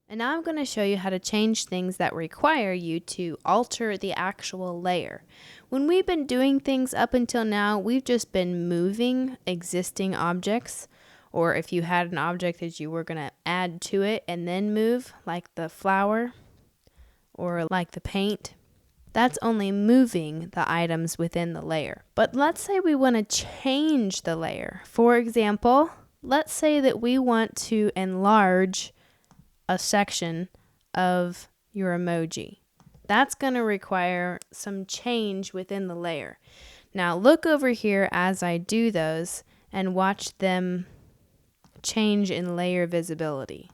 And now I'm going to show you how to change things that require you to alter the actual layer. When we've been doing things up until now, we've just been moving existing objects, or if you had an object that you were going to add to it and then move, like the flower or like the paint, that's only moving the items within the layer. But let's say we want to change the layer. For example, let's say that we want to enlarge a section of your emoji. That's going to require some change within the layer. Now look over here as I do those and watch them change in layer visibility.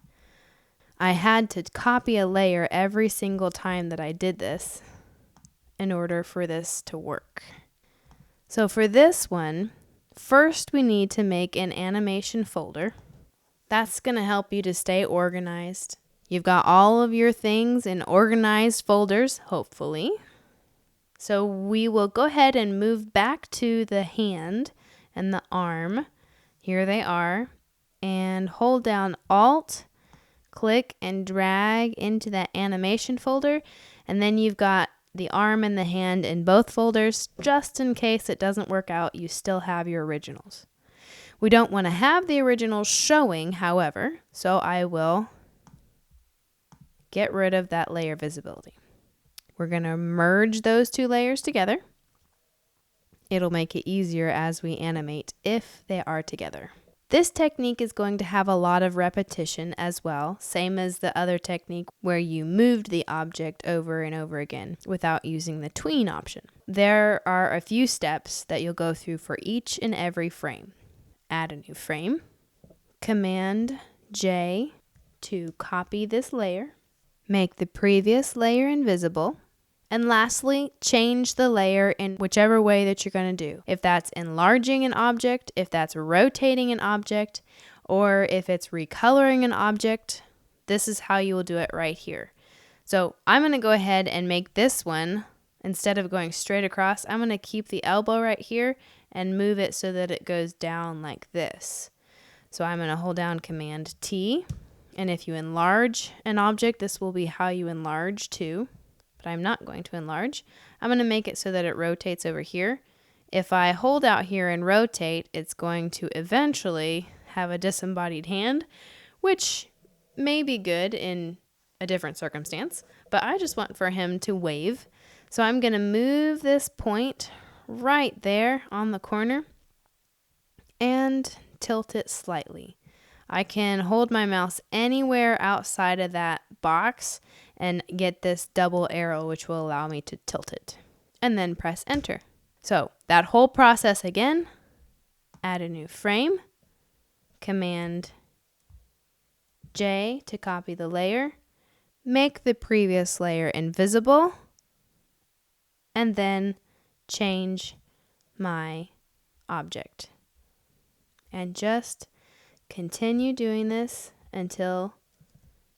I had to copy a layer every single time that I did this in order for this to work. So for this one, first we need to make an animation folder. That's going to help you to stay organized. You've got all of your things in organized folders, hopefully. So we will go ahead and move back to the hand and the arm. Here they are. And hold down Alt, click and drag into that animation folder. And then you've got the arm and the hand in both folders. Just in case it doesn't work out, you still have your originals. We don't want to have the originals showing, however, so I will get rid of that layer visibility. We're going to merge those two layers together. It'll make it easier as we animate if they are together. This technique is going to have a lot of repetition as well, same as the other technique where you moved the object over and over again without using the tween option. There are a few steps that you'll go through for each and every frame. Add a new frame, Command J to copy this layer, make the previous layer invisible, and lastly, change the layer in whichever way that you're going to do. If that's enlarging an object, if that's rotating an object, or if it's recoloring an object, this is how you will do it right here. So I'm going to go ahead and make this one, instead of going straight across, I'm going to keep the elbow right here and move it so that it goes down like this. So I'm going to hold down Command T, and if you enlarge an object, this will be how you enlarge too, but I'm not going to enlarge. I'm going to make it so that it rotates over here. If I hold out here and rotate, it's going to eventually have a disembodied hand, which may be good in a different circumstance, but I just want for him to wave. So I'm going to move this point right there on the corner and tilt it slightly. I can hold my mouse anywhere outside of that box and get this double arrow, which will allow me to tilt it, and then press enter. So that whole process again, add a new frame, Command J to copy the layer, make the previous layer invisible, and then change my object. And just continue doing this until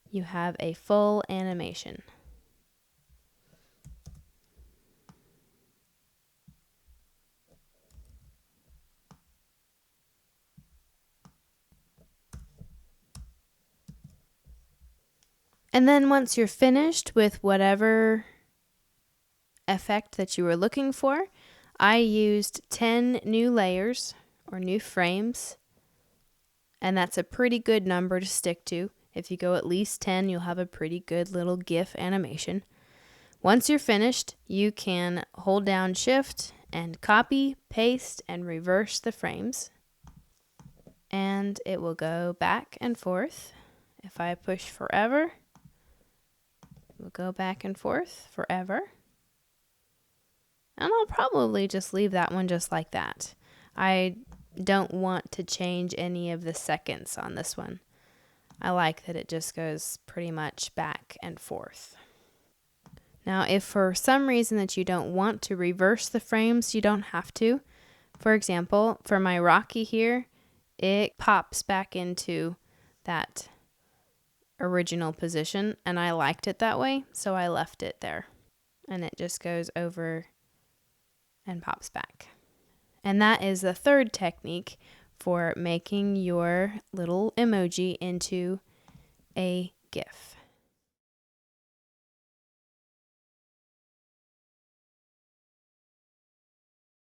you have a full animation. And then once you're finished with whatever effect that you were looking for, I used 10 new layers or new frames, and that's a pretty good number to stick to. If you go at least 10, you'll have a pretty good little GIF animation. Once you're finished, you can hold down Shift and copy, paste, and reverse the frames, and it will go back and forth. If I push forever, it will go back and forth forever. And I'll probably just leave that one just like that. I don't want to change any of the seconds on this one. I like that it just goes pretty much back and forth. Now, if for some reason that you don't want to reverse the frames, you don't have to. For example, for my Rocky here, it pops back into that original position, and I liked it that way, so I left it there. And it just goes over and pops back. And that is the third technique for making your little emoji into a GIF.